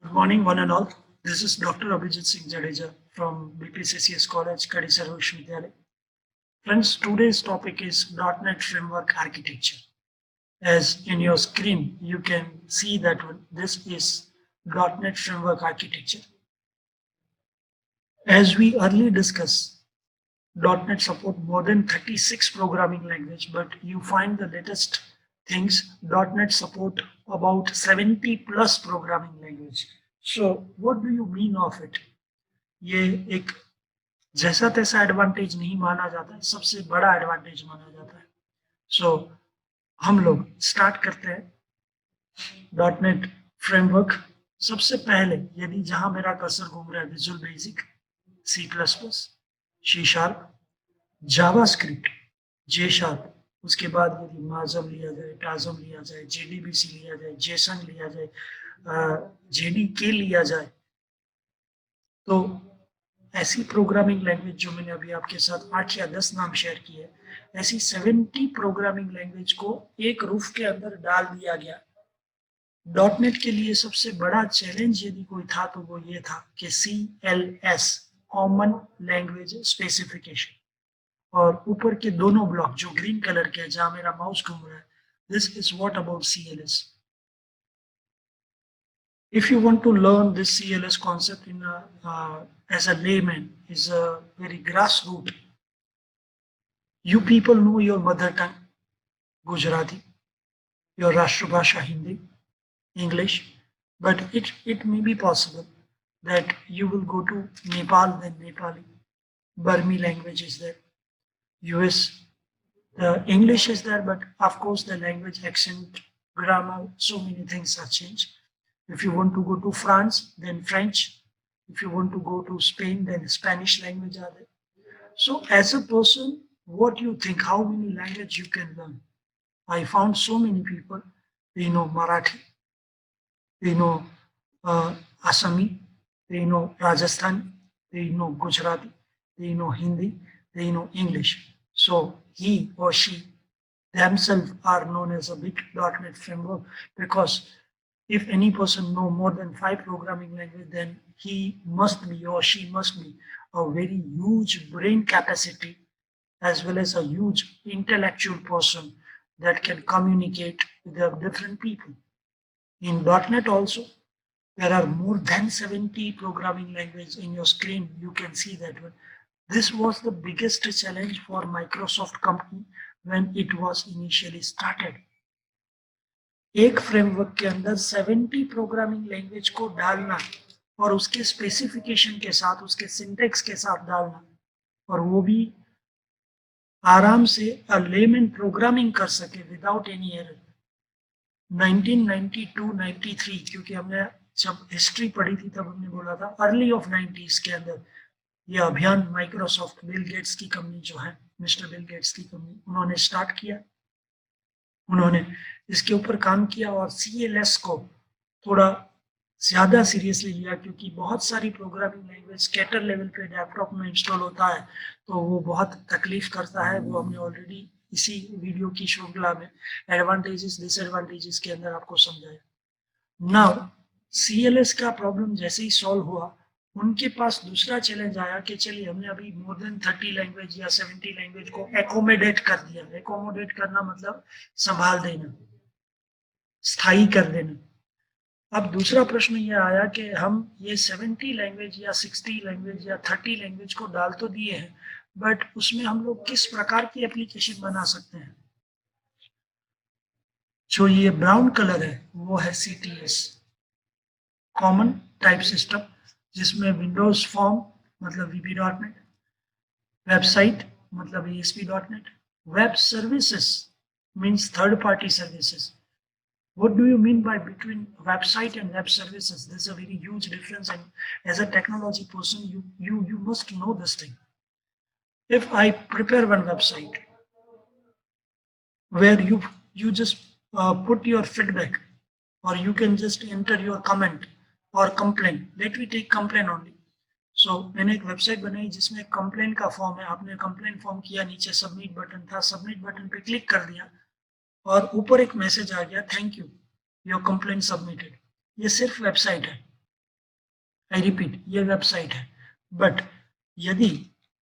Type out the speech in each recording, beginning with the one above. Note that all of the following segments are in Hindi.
Good morning, one and all. This is Dr. Abhijit Singh Jadeja from BPCCS College, Kadisar Vishwavidyalaya. Friends, today's topic is .NET Framework Architecture. As in your screen, you can see that this is .NET Framework Architecture. As we earlier discussed, .NET support more than 36 programming language, but you find the latest things, .NET support about 70 plus programming language. So what do you mean of it? ये एक जैसा तैसा एडवांटेज नहीं माना जाता है, सबसे बड़ा एडवांटेज माना जाता है. सो हम लोग स्टार्ट करते हैं डॉट नेट फ्रेमवर्क. सबसे पहले यदि जहां मेरा कर्सर घूम रहा है, Visual Basic, C plus plus, C sharp, JavaScript, J sharp, उसके बाद यदि माजम लिया जाए, टाजम लिया जाए, जेडीबीसी लिया जाए, जेसन लिया जाए, जेडीके लिया जाए, तो ऐसी प्रोग्रामिंग लैंग्वेज जो मैंने अभी आपके साथ 8 या 10 नाम शेयर किए, ऐसी 70 प्रोग्रामिंग लैंग्वेज को एक रूफ के अंदर डाल दिया गया. .NET के लिए सबसे बड़ा चैलेंज यदि कोई था तो वो ये था कि CLS कॉमन लैंग्वेज स्पेसिफिकेशन, और ऊपर के दोनों ब्लॉक जो ग्रीन कलर के हैं जहां मेरा माउस घूम रहा है, this is what about CLS. If you want to learn this CLS concept as a layman, is a very grassroots. You people know your mother tongue, Gujarati, your Rashtrabhasha Hindi, English, but it may be possible that you will go to Nepal, then Nepali, Burmi language is there, US, the English is there, but of course the language, accent, grammar, so many things are changed. If you want to go to France, then French. If you want to go to Spain, then Spanish language are there. So as a person, what do you think, how many language you can learn? I found so many people, they know Marathi, they know Assami, they know Rajasthani, they know Gujarati, they know Hindi, they know English. So he or she themselves are known as a big .NET framework, because if any person know more than 5 programming language, then he must be or she must be a very huge brain capacity as well as a huge intellectual person that can communicate with the different people. In .NET also, there are more than 70 programming language. In your screen, you can see that one. This was the biggest challenge for Microsoft company when it was initially started. एक फ्रेमवर्क के अंदर 70 प्रोग्रामिंग लैंग्वेज को डालना और उसके स्पेसिफिकेशन के साथ, उसके सिंटेक्स के साथ डालना, और वो भी आराम से लेमन प्रोग्रामिंग कर सके विदाउट एनी एरर. 1992-93, क्योंकि हमने जब हिस्ट्री पढ़ी थी तब हमने बोला था अर्ली ऑफ 90s के अंदर ये अभियान माइक्रोसॉफ्ट, बिल गेट्स की कंपनी जो है, मिस्टर बिल गेट्स की कंपनी, उन्होंने स्टार्ट किया. उन्होंने इसके ऊपर काम किया और CLS को थोड़ा ज़्यादा सीरियसली लिया, क्योंकि बहुत सारी प्रोग्रामिंग लैंग्वेज स्कैटर लेवल पे लैपटॉप में इंस्टॉल होता है तो वो बहुत तकलीफ करता है. वो हमने ऑलरेडी इसी वीडियो की श्रृंखला में एडवांटेजेस डिसएडवांटेजेस के अंदर आपको समझाया. नाउ CLS का प्रॉब्लम जैसे ही सॉल्व हुआ, उनके पास दूसरा चैलेंज आया कि चलिए हमने अभी मोर देन 30 लैंग्वेज या 70 लैंग्वेज को एकोमोडेट कर दिया. एकोमोडेट करना मतलब संभाल देना, स्थायी कर देना. अब दूसरा प्रश्न ये आया कि हम ये 70 लैंग्वेज या 60 लैंग्वेज या 30 लैंग्वेज को डाल तो दिए हैं, बट उसमें हम लोग किस प्रकार की एप्लीकेशन बना सकते हैं. जो ये ब्राउन कलर है वो है CTS, कॉमन टाइप सिस्टम, जिसमें विंडोज फॉर्म मतलब VB.NET, वेबसाइट मतलब ASP.NET, web services means third party services. What do you mean by between website and web services? There's a very huge difference, and as a technology person, you must know this thing. If I prepare one website where you just put your feedback, or you can just enter your comment or complaint. Let me take complaint only. So मैंने एक वेबसाइट बनाई जिसमें कंप्लेंट का फॉर्म है. आपने कंप्लेंट फॉर्म किया, नीचे सबमिट बटन था, सबमिट बटन पे क्लिक कर दिया और ऊपर एक मैसेज आ गया, thank you, your complaint submitted. ये सिर्फ वेबसाइट है. आई रिपीट, ये वेबसाइट है। बट यदि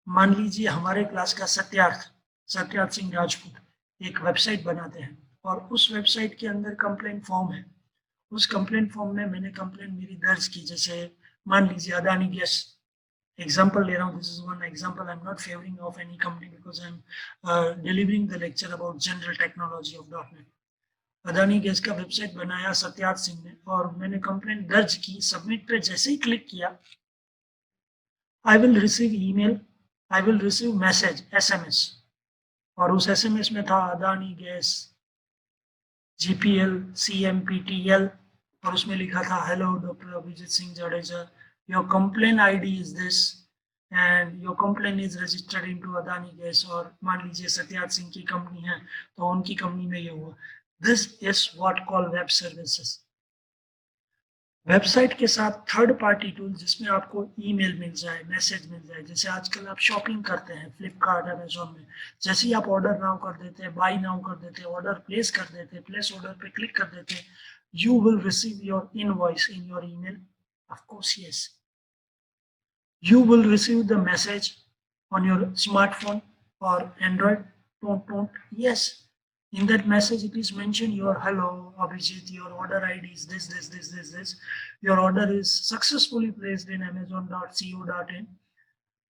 मान लीजिए हमारे क्लास का सत्यार्थ सिंह राजपूत एक वेबसाइट बनाते हैं और उस वेबसाइट के अंदर कंप्लेंट फॉर्म है, उस कंप्लेंट फॉर्म में मैंने कंप्लेंट मेरी दर्ज की, जैसे मान लीजिए अदानी गैस, एग्जाम्पल ले रहा हूँ, this is one example, I am not favouring of any company because I am delivering the lecture about general technology of .NET। Adani gas का वेबसाइट बनाया सत्यार्थ सिंह ने और मैंने कंप्लेंट दर्ज की, सबमिट पे जैसे ही क्लिक किया, I will receive email, I will receive message SMS, और उस SMS में था अदानी गैस GPL CMPTL, और उसमें लिखा था hello doctor Abhijit Singh Jadeja, your complain ID is this and your complain is registered into Adani gas, और मान लीजिए सत्यार्थ सिंह की कंपनी है तो उनकी कंपनी में ये हुआ। This is what call web services. Website के साथ थर्ड पार्टी टूल जिसमें आपको ईमेल मिल जाए, मैसेज मिल जाए, जैसे आजकल आप शॉपिंग करते हैं फ्लिपकार्ट अमेजोन में, जैसे ही आप ऑर्डर नाउ कर देते हैं, बाई नाउ कर देते हैं, ऑर्डर प्लेस कर देते हैं, प्लेस ऑर्डर पे क्लिक कर देते हैं, you will receive your invoice in your email? Of course, yes. You will receive the message on your smartphone or Android? Don't. Yes. In that message, it is mentioned your hello, Abhijit, your order ID is this. Your order is successfully placed in amazon.co.in.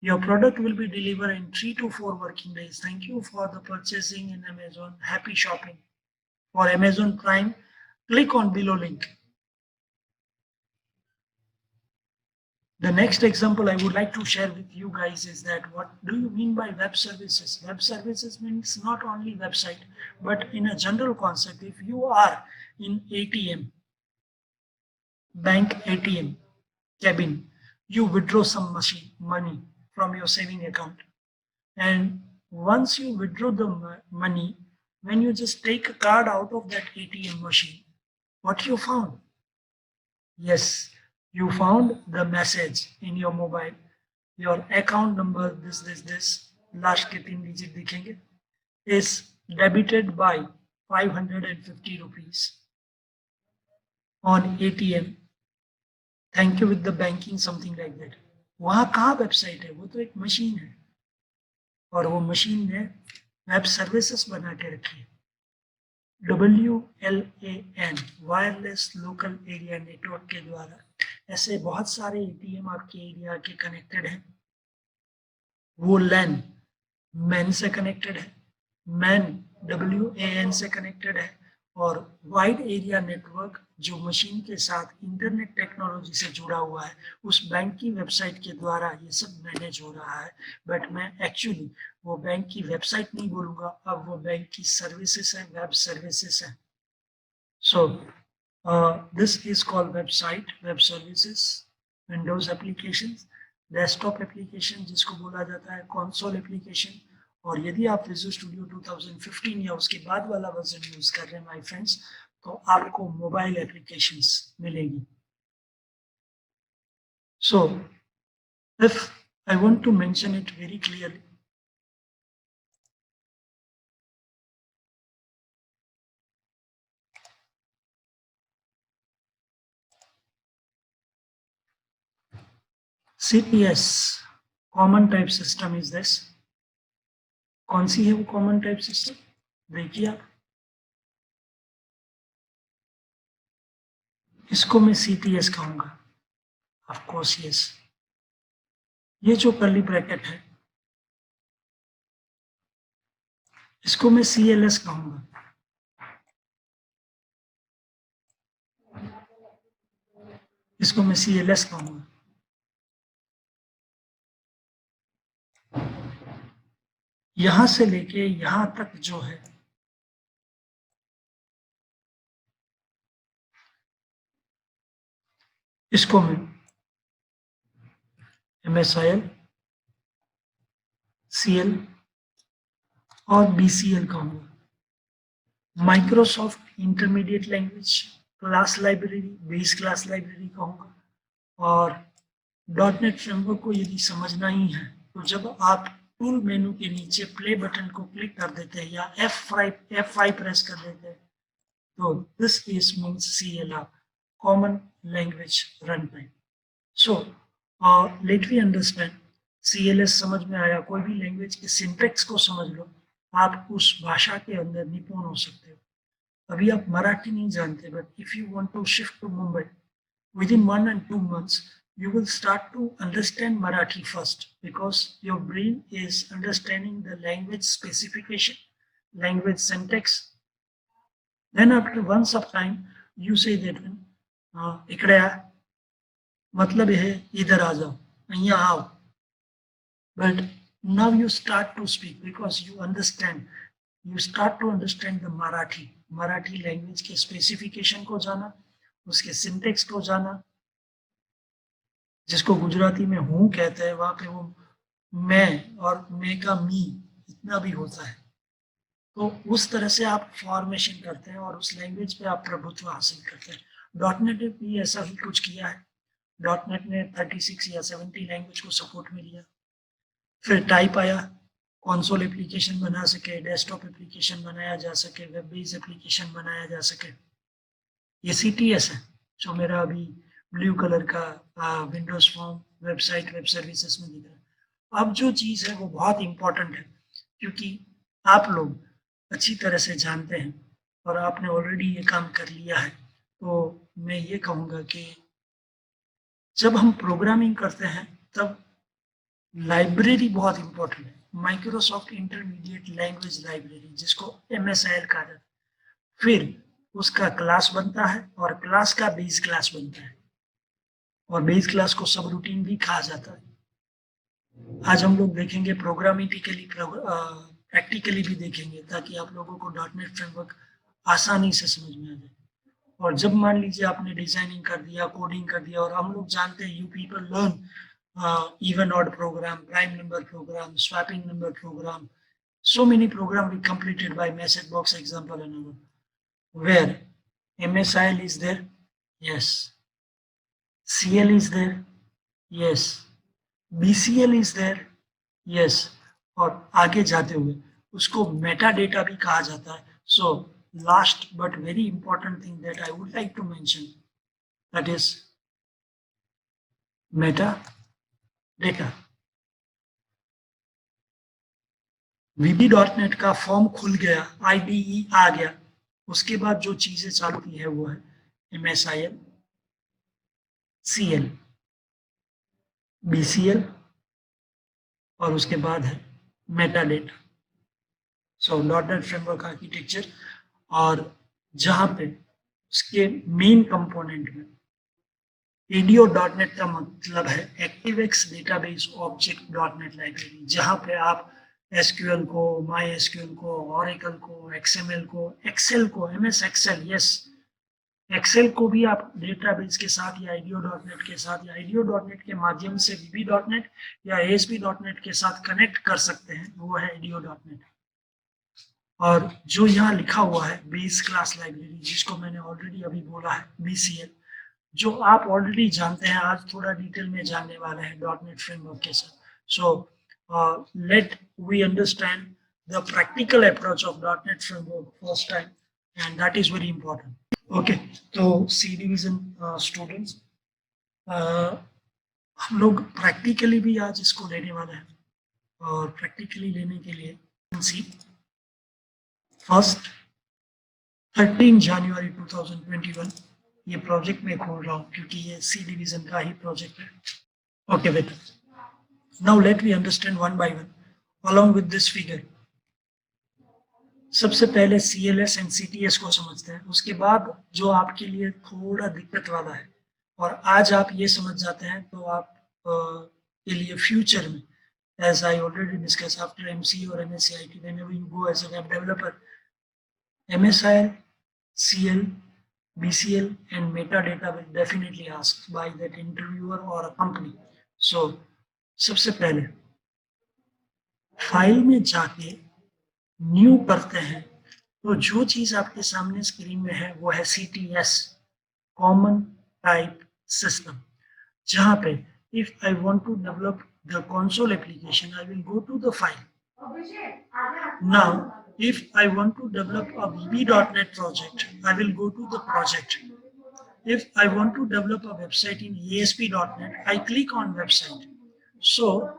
Your product will be delivered in 3 to 4 working days. Thank you for the purchasing in Amazon. Happy shopping. For Amazon Prime, click on below link. The next example I would like to share with you guys is that what do you mean by web services? Web services means not only website, but in a general concept, if you are in ATM, bank ATM cabin, you withdraw some money from your saving account. And once you withdraw the money, when you just take a card out of that ATM machine, what you found? Yes, you found the message in your mobile, your account number this last के 3 digit दिखेंगे, is debited by 550 rupees on ATM. Thank you with the banking, something like that. वहाँ कहाँ वेबसाइट है? वो तो एक मशीन है और वो मशीन ने वेब सर्विसेज बना के रखी है। WLAN wireless local area network के द्वारा ऐसे बहुत सारे ATM आपके एरिया के कनेक्टेड हैं। वो LAN मैन से कनेक्टेड है, मैन WAN से कनेक्टेड है, और वाइड एरिया नेटवर्क जो मशीन के साथ इंटरनेट टेक्नोलॉजी से जुड़ा हुआ है, उस बैंक की वेबसाइट के द्वारा ये सब मैनेज हो रहा है। बट मैं एक्चुअली वो बैंक की वेबसाइट नहीं बोलूँगा, अब वो बैंक की सर्विसेज है, वेब सर्विसेज है। So this is called website, web services, Windows application, desktop application जिसको बोला जाता है कंसोल एप्लीकेशन, और यदि आप विजुअल स्टूडियो 2015 या उसके बाद वाला वर्जन यूज कर रहे हैं माय फ्रेंड्स, तो आपको मोबाइल एप्लीकेशंस मिलेगी। So if I want to mention it very clearly, CTS common type system is this. कौन सी है वो कॉमन टाइप सिस्टम? देखिए आप, इसको मैं CTS कहूंगा। ऑफ कोर्स यस, ये जो कर्ली ब्रैकेट है इसको मैं CLS कहूंगा। इसको मैं CLS कहूंगा। यहां से लेके यहां तक जो है इसको मैं MSIL, CL और BCL कहूंगा। Microsoft intermediate language class library, base class library कहूंगा। और .NET फ्रेमवर्क को यदि समझना ही है तो जब आप टूल मेनू के नीचे प्ले बटन को क्लिक कर देते हैं या F5 प्रेस कर देते हैं, तो this is means CLR, common language runtime. So let we understand CLS समझ में आया, कोई भी लैंग्वेज के सिंटेक्स को समझ लो, आप उस भाषा के अंदर निपुण हो सकते हो। अभी आप मराठी नहीं जानते, but if you want to shift to Mumbai, within 1 and 2 months you will start to understand Marathi first, because your brain is understanding the language specification, language syntax. Then after once of time you say that इकडे आ, मतलब है इधर आ जाओ, અહીંયા आओ. But now you start to speak because you understand, you start to understand the Marathi language के specification को जाना, उसके syntax को जाना, जिसको गुजराती में हूँ कहते हैं, वहां पे वो मैं और मैं का मी इतना भी होता है। तो उस तरह से आप फॉर्मेशन करते हैं और उस लैंग्वेज पे आप प्रभुत्व हासिल करते हैं। डॉटनेट ने भी ऐसा ही कुछ किया है। डॉटनेट ने 36 या 70 लैंग्वेज को सपोर्ट में लिया। फिर टाइप आया, कंसोल एप्लीकेशन बना सके, डेस्कटॉप एप्लीकेशन बनाया जा सके, वेब बेस्ड एप्लीकेशन बनाया जा सके। ये CTS है जो मेरा अभी ब्लू कलर का Windows form website web services में दिख रहा है। अब जो चीज़ है वो बहुत इंपॉर्टेंट है, क्योंकि आप लोग अच्छी तरह से जानते हैं और आपने ऑलरेडी ये काम कर लिया है। तो मैं ये कहूँगा कि जब हम प्रोग्रामिंग करते हैं तब लाइब्रेरी बहुत इंपॉर्टेंट है। माइक्रोसॉफ्ट इंटरमीडिएट लैंग्वेज लाइब्रेरी, जिसको MSIL कहा जाता है। फिर उसका क्लास बनता है और क्लास का बेस क्लास बनता है, और बेस क्लास को सब रूटीन भी कहा जाता है। आज हम लोग देखेंगे प्रोग्रामेटिकली, प्रैक्टिकली भी देखेंगे, ताकि आप लोगों को डॉटनेट फ्रेमवर्क आसानी से समझ में आ जाए। और जब मान लीजिए आपने डिजाइनिंग कर दिया, कोडिंग कर दिया, और हम लोग जानते हैं you people learn even odd program, prime number program, swapping number program, so many programs we completed by message box example and all. Where MSIL is there? Yes. CL is there? Yes. BCL is there? Yes. और आगे जाते हुए उसको मेटा डेटा भी कहा जाता है। So last but very important thing that I would like to mention, that is meta data. VB.NET का फॉर्म खुल गया, IDE आ गया, उसके बाद जो चीजें चलती है वो है MSIL, CL, BCL, और उसके बाद है मेटा डेटा। सो .NET फ्रेमवर्क आर्किटेक्चर, और जहां पे उसके मेन कंपोनेंट में ADO.NET का मतलब है ActiveX database object .NET library, जहां पे आप SQL को, MySQL को, Oracle को, XML को, Excel को, MS Excel, यस, Excel को भी आप डेटाबेस के साथ या IDO.NET के साथ या IDO.NET के माध्यम से VB.NET या ASP.NET के साथ कनेक्ट कर सकते हैं, वो है IDO.NET। और जो यहाँ लिखा हुआ है बेस क्लास लाइब्रेरी, जिसको मैंने ऑलरेडी अभी बोला है BCL, जो आप ऑलरेडी जानते हैं, आज थोड़ा डिटेल में जानने वाले हैं .NET फ्रेमवर्क के साथ। So let we understand the practical approach of .NET framework first time, and that is very important. Okay, तो C डिवीजन स्टूडेंट्स, हम लोग प्रैक्टिकली भी आज इसको लेने वाले हैं, और प्रैक्टिकली लेने के लिए फर्स्ट 13 जनवरी 2021 ये प्रोजेक्ट में खोल रहा हूँ, क्योंकि ये C डिवीजन का ही प्रोजेक्ट है। ओके बेटा, now let we understand one by one along with this figure. सबसे पहले CLS एंड CTS को समझते हैं, उसके बाद जो आपके लिए थोड़ा दिक्कत वाला है, और आज आप ये समझ जाते हैं तो आप के लिए फ्यूचर में, as I already discussed, after MCA or MSc IT, whenever you go as a web developer, MSIL, CL, BCL and metadata will definitely asked by that interviewer or a company. So सबसे पहले फाइल में जाके न्यू करते हैं, तो जो चीज आपके सामने स्क्रीन में है वो है CTS, कॉमन टाइप सिस्टम, जहां पे if I want to develop the console application, I will go to the file. Now if I want to develop a VB.NET project, I will go to the project. if I want to develop a website in ASP.NET, I click on website. So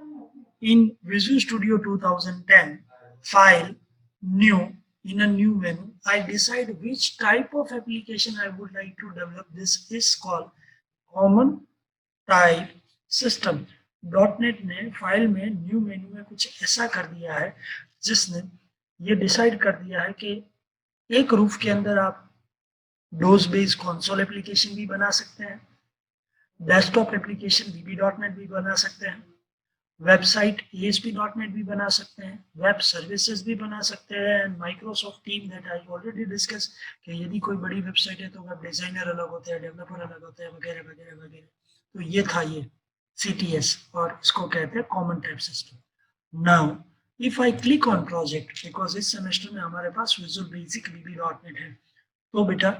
in Visual Studio 2010, file, new, in a new menu, I decide which type of application I would like to develop. This is called common type system. Dot net ने फाइल में न्यू मेन्यू में कुछ ऐसा कर दिया है जिसने ये डिसाइड कर दिया है कि एक रूफ के अंदर आप डोज बेस्ड कंसोल एप्लीकेशन भी बना सकते हैं, डेस्कटॉप एप्लीकेशन VB.NET भी बना सकते हैं, वेबसाइट ASP.NET भी बना सकते हैं, वेब सर्विसेज भी बना सकते हैं, and Microsoft team that I already discuss कि यदि कोई बड़ी वेबसाइट है तो वेब डिजाइनर अलग होते हैं, डेवलपर अलग होते हैं, वगैरह वगैरह वगैरह। तो ये था ये CTS और इसको कहते हैं common type system. Now if I click on project, because इस सेमेस्टर में हमारे पास विजुअल बेसिक VB.NET है, तो बेटा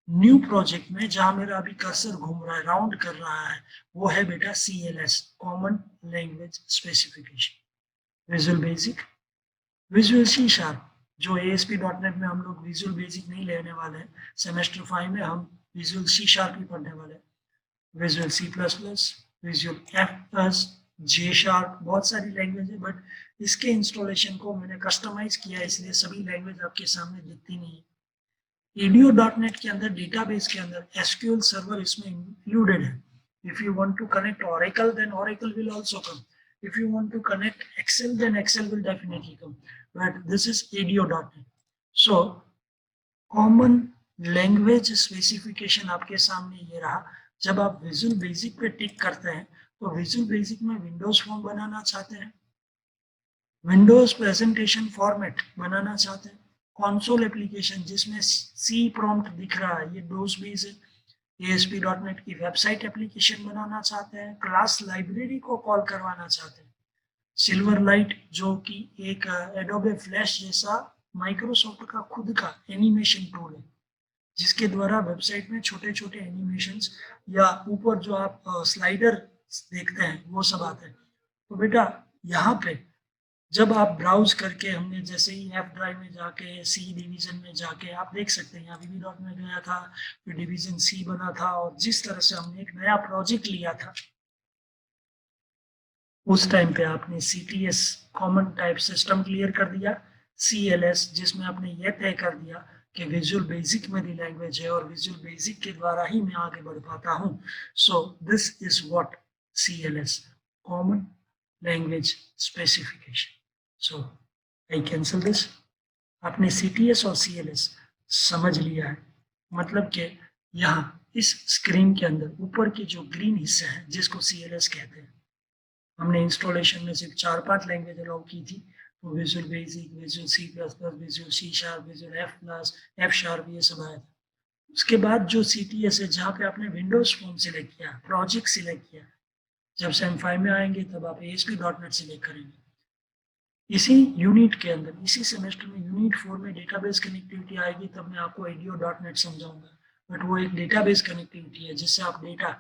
न्यू प्रोजेक्ट में जहां मेरा अभी कर्सर घूम रहा है, राउंड कर रहा है, वो है बेटा CLS, common language specification. Visual basic, visual C#, जो ASP.NET में हम लोग विजुअल बेसिक नहीं लेने वाले हैं, सेमेस्टर 5 में हम विजुअल C# ही पढ़ने वाले हैं। Visual C++, visual F+, J#, बहुत सारी लैंग्वेज है, बट इसके इंस्टॉलेशन को मैंने कस्टमाइज किया, इसलिए सभी लैंग्वेज आपके सामने दिखती नहीं है। ADO.NET के अंदर डेटाबेस के अंदर SQL सर्वर इसमें इंक्लूडेड है। If you want to connect Oracle, then Oracle will also come. If you want to connect Excel, then Excel will definitely come. But this is ADO.NET. So common language specification आपके सामने ये रहा। जब आप विजुअल बेसिक पे टिक करते हैं तो विजुअल बेसिक में विंडोज फॉर्म बनाना चाहते हैं, विंडोज प्रेजेंटेशन फॉर्मेट बनाना चाहते हैं, कंसोल एप्लीकेशन जिसमें C प्रॉम्प्ट दिख रहा है, ये डोज बेस है, ASP.NET की वेबसाइट एप्लीकेशन बनाना चाहते हैं, क्लास लाइब्रेरी को कॉल करवाना चाहते हैं, सिल्वर लाइट जो कि एक एडोबे फ्लैश जैसा माइक्रोसॉफ्ट का खुद का एनिमेशन टूल है, जिसके द्वारा वेबसाइट में छोटे छोटे एनिमेशंस या ऊपर जो आप स्लाइडर देखते हैं वो सब आते हैं। तो बेटा यहाँ पे जब आप ब्राउज करके, हमने जैसे ही F ड्राइव में जाके C डिवीजन में जाके आप देख सकते हैं, यहाँ VB में गया था, फिर डिवीजन C बना था, और जिस तरह से हमने एक नया प्रोजेक्ट लिया था उस टाइम पे आपने CTS common type system clear कर दिया, CLS जिसमें आपने ये तय कर दिया कि विजुअल बेसिक मेरी लैंग्वेज है और विजुअल बेसिक के द्वारा ही मैं आगे बढ़ पाता हूँ। So this is what CLS, common language specification. So I cancel this. आपने CTS और CLS समझ लिया है, मतलब कि यहाँ इस स्क्रीन के अंदर ऊपर की जो ग्रीन हिस्सा है जिसको CLS कहते हैं, हमने इंस्टॉलेशन में सिर्फ 4-5 लैंग्वेज अलाउ की थी, तो visual basic, visual C++, visual C#, visual F#, ये सब आया था। उसके बाद जो CTS है जहाँ पे आपने विंडोज फॉर्म सिलेक्ट किया, प्रोजेक्ट सिलेक्ट किया, जब सेम 5 में आएंगे तब आप ASP.NET सिलेक्ट करेंगे। इसी यूनिट के अंदर, इसी सेमेस्टर में यूनिट 4 में डेटाबेस कनेक्टिविटी आएगी, तब मैं आपको ADO.NET समझाऊंगा, बट वो एक डेटाबेस कनेक्टिविटी है जिससे आप डेटा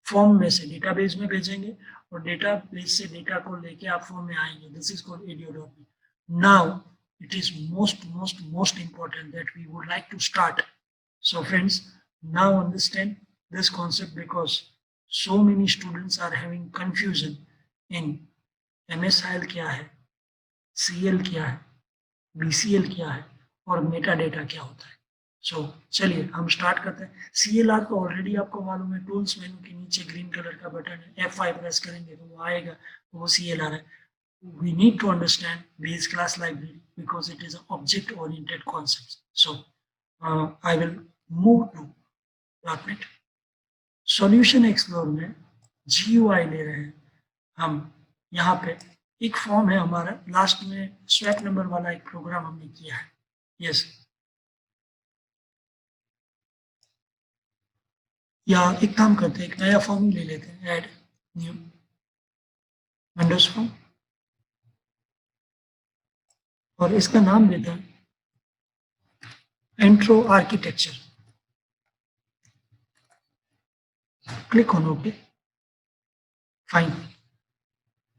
फॉर्म में से डेटाबेस में भेजेंगे और डेटाबेस से डेटा को लेके आप फॉर्म में आएंगे। This is called ADO.NET. Now it is most important that we would like to start. So friends, now understand this concept because so many students are having confusion in MSIL क्या है, CL क्या है, BCL क्या है और मेटा डेटा क्या होता है। सो चलिए हम स्टार्ट करते हैं। CLR तो ऑलरेडी आपको मालूम है, टूल्स मेनू के नीचे ग्रीन कलर का बटन है, F5 प्रेस करेंगे तो वो आएगा, तो वो CLR है। We need to understand base class library because it is an object oriented concept. So I will move to .NET. Solution Explorer में GUI ले रहे हैं हम। यहाँ पे एक फॉर्म है हमारा, लास्ट में स्वैप नंबर वाला एक प्रोग्राम हमने किया है। यस, या एक काम करते हैं, एक नया फॉर्म ही ले लेते हैं, ऐड न्यू विंडोज फॉर्म, और इसका नाम देता है intro architecture. Click on okay, fine.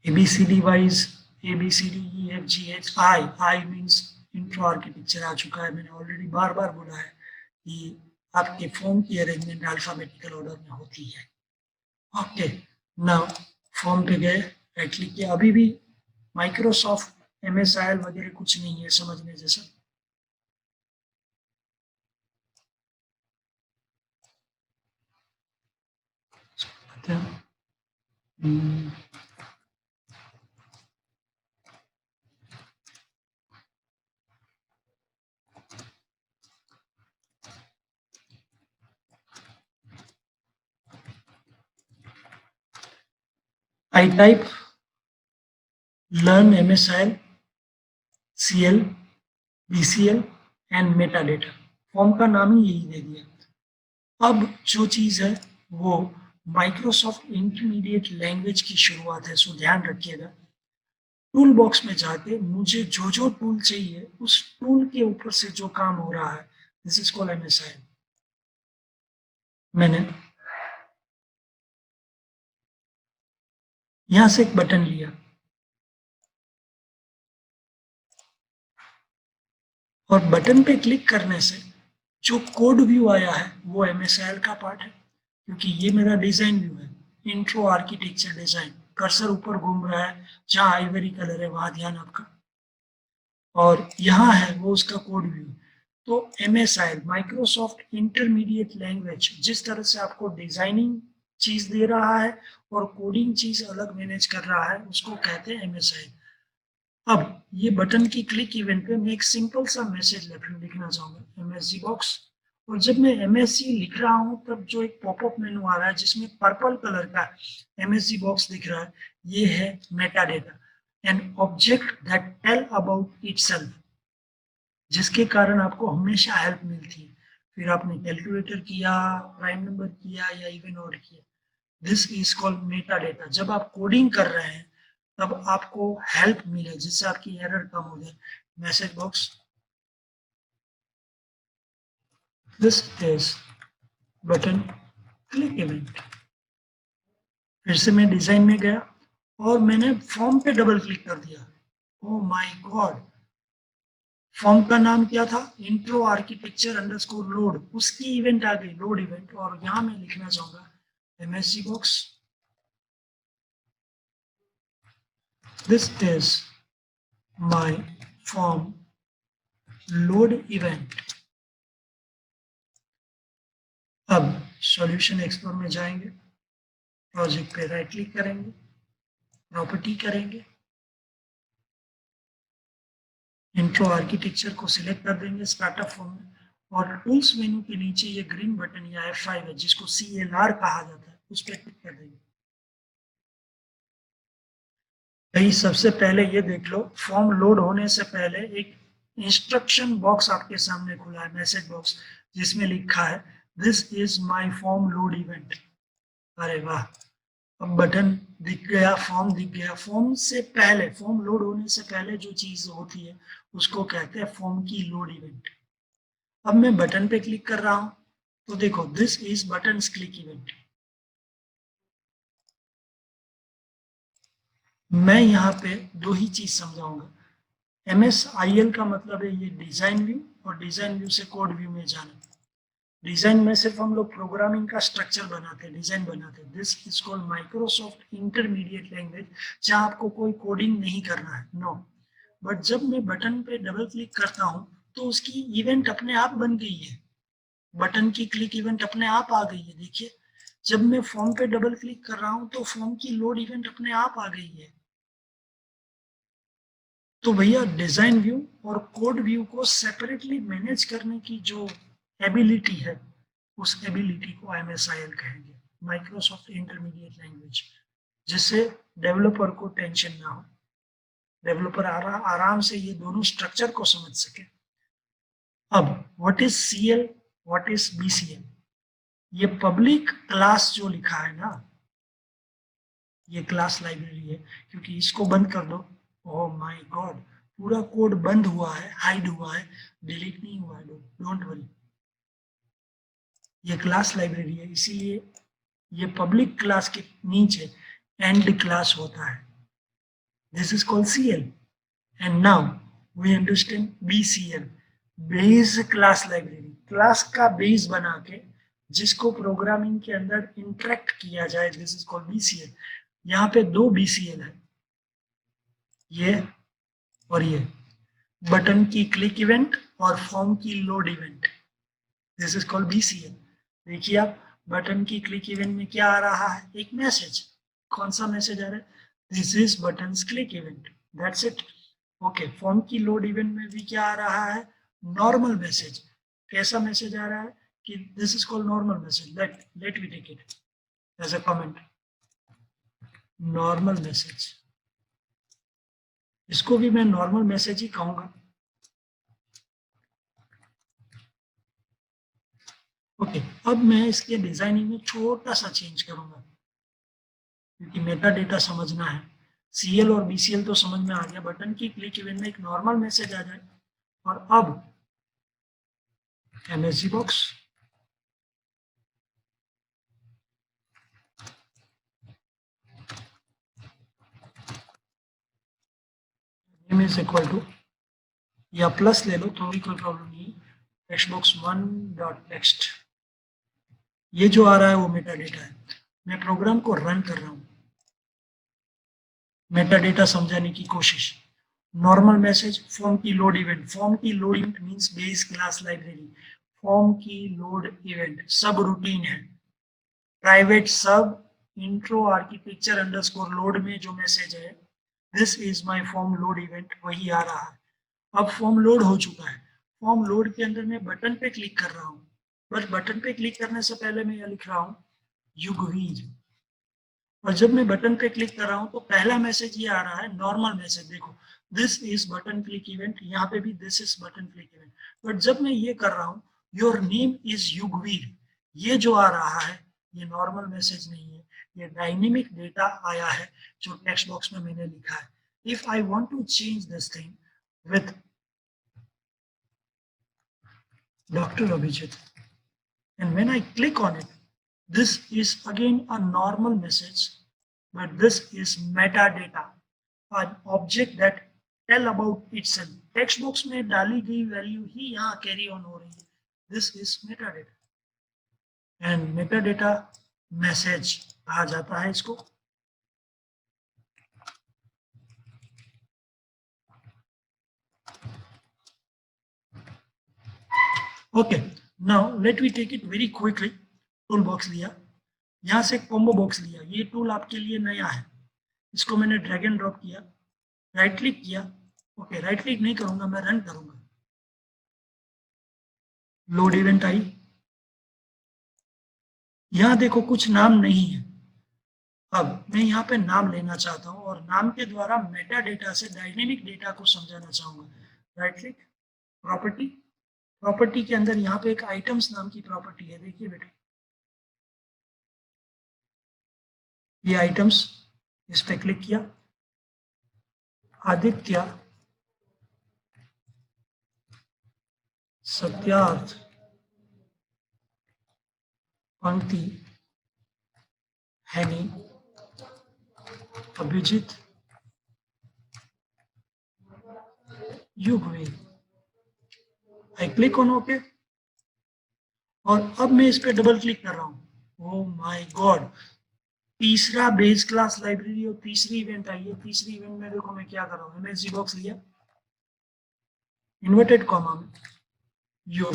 ABCD wise ABCDEFGHI, I means intro architecture आ चुका है। मैंने ऑलरेडी बार बार बोला है कि आपके फॉर्म की अरेंजमेंट अल्फाबेटिकल ऑर्डर में होती है। ओके, नाउ फॉर्म पे गए, राइट क्लिक किया। अभी भी माइक्रोसॉफ्ट MSIL वगैरह कुछ नहीं है समझने जैसा। I type learn MSIL, CL, BCL and metadata. Form का नाम ही यही दे दिया। अब जो चीज़ है वो माइक्रोसॉफ्ट इंटरमीडिएट लैंग्वेज की शुरुआत है, सो ध्यान रखिएगा। टूल बॉक्स में जाके मुझे जो जो टूल चाहिए उस टूल के ऊपर से जो काम हो रहा है, दिस इज कॉल्ड MSIL। मैंने यहां से एक बटन लिया और बटन पे क्लिक करने से जो कोड व्यू आया है वो MSIL का पार्ट है, क्योंकि ये मेरा डिजाइन व्यू है, इंट्रो आर्किटेक्चर डिजाइन। कर्सर ऊपर घूम रहा है, जहां आइवरी कलर है वहां ध्यान आपका, और यहाँ है वो उसका कोड व्यू। तो MSIL माइक्रोसॉफ्ट इंटरमीडिएट लैंग्वेज जिस तरह से आपको डिजाइनिंग चीज दे रहा है और कोडिंग चीज अलग मैनेज कर रहा है, उसको कहते हैं MSIL। अब ये बटन की क्लिक इवेंट पे मैं एक सिंपल सा मैसेज लिखना चाहूंगा, MSG बॉक्स। और जब मैं MSG लिख रहा हूँ तब जो एक पॉपअप मेनू आ रहा है जिसमें पर्पल कलर का MSG बॉक्स दिख रहा है, ये है metadata, an object that tell about itself, जिसके कारण आपको हमेशा हेल्प मिलती है। फिर आपने कैलकुलेटर किया, प्राइम नंबर किया या इवन ऑड किया, this is called Meta data. जब आप कोडिंग कर रहे हैं तब आपको हेल्प मिले जिससे आपकी एरर कम हो जाए। Message box, this is button click event. फिर से मैं डिजाइन में गया और मैंने फॉर्म पे डबल क्लिक कर दिया। ओ माय गॉड, फॉर्म का नाम क्या था? इंट्रो आर्किटेक्चर अंडरस्कोर लोड, उसकी इवेंट आ गई, लोड इवेंट। और यहां मैं लिखना चाहूंगा MSG box, this is my form load event. अब सॉल्यूशन एक्सप्लोर में जाएंगे, प्रोजेक्ट पे राइट क्लिक करेंगे, प्रॉपर्टी करेंगे, इंट्रो आर्किटेक्चर को सिलेक्ट कर देंगे स्टार्टअप फॉर्म में, और टूल्स मेनू के नीचे ये ग्रीन बटन या F5 है जिसको CLR कहा जाता है, उस पर क्लिक कर देंगे। भाई सबसे पहले ये देख लो, फॉर्म लोड होने से पहले एक इंस्ट्रक्शन बॉक्स आपके सामने खुला है, मैसेज बॉक्स, जिसमें लिखा है this is my form load event. अरे वाह, अब बटन दिख गया, फॉर्म दिख गया। फॉर्म से पहले, फॉर्म लोड होने से पहले जो चीज होती है उसको कहते हैं फॉर्म की लोड इवेंट। अब मैं बटन पे क्लिक कर रहा हूं तो देखो this is button click event. मैं यहाँ पे दो ही चीज समझाऊंगा। MSIL का मतलब है ये डिजाइन व्यू, और डिजाइन व्यू से कोड व्यू में जाना। डिजाइन में सिर्फ हम लोग प्रोग्रामिंग का स्ट्रक्चर बनाते हैं, डिजाइन बनाते हैं। This is called Microsoft intermediate language, जहां आपको कोई कोडिंग नहीं करना है, नो। बट जब मैं बटन पे डबल क्लिक करता हूं तो उसकी इवेंट अपने आप बन गई है, बटन की क्लिक इवेंट अपने आप आ गई है। देखिए, जब मैं फॉर्म पे डबल क्लिक कर रहा हूं तो फॉर्म की लोड इवेंट अपने आप आ गई है। तो भैया डिजाइन व्यू और कोड व्यू को सेपरेटली मैनेज करने की जो एबिलिटी है, उस एबिलिटी को MSIL कहेंगे, माइक्रोसॉफ्ट इंटरमीडिएट लैंग्वेज, जिससे डेवलपर को टेंशन ना हो, डेवलपर आराम से ये दोनों स्ट्रक्चर को समझ सके। अब what is CL, what is BCL? ये पब्लिक क्लास जो लिखा है ना, ये क्लास लाइब्रेरी है, क्योंकि इसको बंद कर दो, ओह माय गॉड, पूरा कोड बंद हुआ है, हाइड हुआ है, डिलीट नहीं हुआ है, डोंट वरी। ये क्लास लाइब्रेरी है, इसीलिए ये पब्लिक क्लास के नीचे एंड क्लास होता है। This is called CL, and now we understand BCL। Base class library, class का बेस बना के जिसको प्रोग्रामिंग के अंदर इंटरेक्ट किया जाए, दिस इज कॉल्ड बीसीएल। यहाँ पे दो बीसीएल है, ये और ये, बटन की क्लिक इवेंट और फॉर्म की load event, this is called BCL. देखिए आप, बटन की क्लिक इवेंट में क्या आ रहा है, एक मैसेज। कौन सा मैसेज आ रहा है, this is button click event, that's it. Okay, form की लोड इवेंट में भी क्या आ रहा है, नॉर्मल मैसेज। कैसा मैसेज आ रहा है कि this is called normal message, let we take it as a comment, normal message. इसको भी मैं नॉर्मल मैसेज ही कहूंगा। ओके, अब मैं इसके डिजाइनिंग में छोटा सा चेंज करूंगा, क्योंकि मेटा डेटा समझना है। सीएल और बीसीएल तो समझ में आ गया, बटन की क्लिक इवेंट में एक नॉर्मल मैसेज आ जाए। और अब MSG box, name is equal to, या प्लस ले लो तो भी कोई प्रॉब्लम नहीं, text box one dot text. ये जो आ रहा है वो मेटा डेटा है। मैं प्रोग्राम को रन कर रहा हूँ, मेटा डेटा समझाने की कोशिश। नॉर्मल मैसेज, फॉर्म की लोड इवेंट, फॉर्म की load event means base class library, form की लोड इवेंट सब रूटीन है, प्राइवेट सब इंट्रो आर्किटेक्चर अंडरस्कोर लोड में जो मैसेज है, this is my form load event, वही आ रहा है। अब फॉर्म लोड हो चुका है, फॉर्म लोड के अंदर मैं बटन पे क्लिक कर रहा हूँ, बट बटन पे क्लिक करने से पहले मैं यह लिख रहा हूँ युगवीर। और जब मैं बटन पे क्लिक कर रहा हूँ तो पहला मैसेज ये आ रहा है, नॉर्मल मैसेज, देखो this is button click event, यहाँ पे भी this is button click event. But जब मैं ये कर रहा हूँ, योर नेम इज युगवीर, ये जो आ रहा है ये नॉर्मल मैसेज नहीं है, ये डायनेमिक डेटा आया है जो टेक्स्ट बॉक्स में मैंने लिखा है। If I want to change this thing with doctor Abhijit, and when I click on it, this is again a normal message, but this is metadata, an object that tell about itself. Text box में डाली गई वैल्यू ही यहाँ कैरी ऑन हो रही है, this is metadata and metadata message कहा जाता है इसको। Okay, now let we take it very quickly. Tool box लिया, यहाँ से कॉम्बो बॉक्स लिया, ये टूल आपके लिए नया है, इसको मैंने ड्रैग एंड ड्रॉप किया, राइट क्लिक किया। ओके, राइट क्लिक नहीं करूंगा, मैं रन करूंगा। लोड इवेंट आई, यहाँ देखो कुछ नाम नहीं है। अब मैं यहाँ पे नाम लेना चाहता हूँ और नाम के द्वारा मेटा डेटा से डायनेमिक डेटा को समझाना चाहूंगा। राइट क्लिक, प्रॉपर्टी, प्रॉपर्टी के अंदर यहाँ पे एक आइटम्स नाम की प्रॉपर्टी है, देखिए बेटा ये आइटम्स, इस पे क्लिक किया, Aditya Satyarth Pankti Haini Abhijeet Yugved. I click on okay और अब मैं इस पे डबल क्लिक कर रहा हूँ। ओ माय गॉड, तीसरा बेस क्लास लाइब्रेरी और तीसरी इवेंट आई है। तीसरी इवेंट में देखो मैं क्या कर रहा हूँ, एमएसजी बॉक्स लिया, इन्वर्टेड कॉमा में you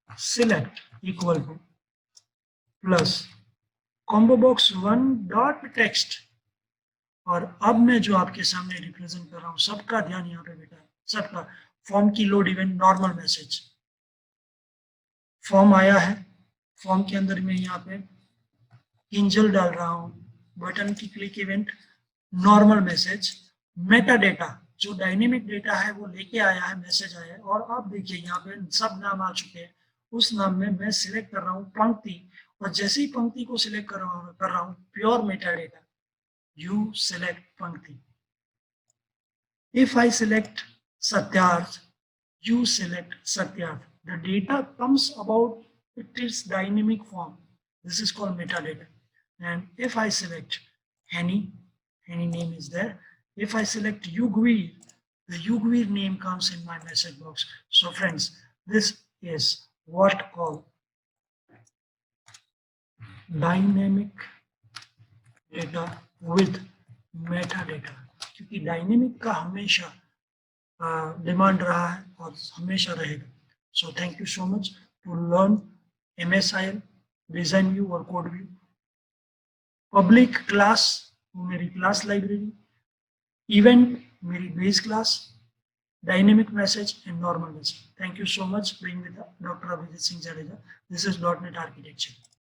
select equal two plus combo box one dot text. और अब मैं जो आपके सामने रिप्रेजेंट कर रहा हूँ, सबका ध्यान यहाँ पे बेटा, सबका, फॉर्म की load event normal message, form आया है, फॉर्म के अंदर मैं यहाँ पे किंजल डाल रहा हूँ, बटन की click event normal message, Meta data जो डायनेमिक डेटा है वो लेके आया है, मैसेज आया है। और अब देखिए यहाँ पे सब नाम आ चुके हैं, उस नाम में मैं सिलेक्ट कर रहा हूँ पंक्ति, और जैसे ही पंक्ति को सिलेक्ट कर रहा हूँ pure Meta data, you select पंक्ति। If I select Satyarth, you select Satyarth. The data comes about its dynamic form. This is called metadata. And if I select Henny, Henny name is there. If I select Yugveer, the Yugvir name comes in my message box. So friends, this is what called dynamic data with metadata, क्योंकि डायनेमिक का हमेशा डिमांड रहा है और हमेशा रहेगा. So thank you so much to learn MSIL, design view और कोड व्यू. पब्लिक क्लास मेरी क्लास लाइब्रेरी, इवेंट मेरी base class, dynamic message and normal message. Thank you so much. Being with doctor Abhijit Singh Jadeja. This is .NET architecture.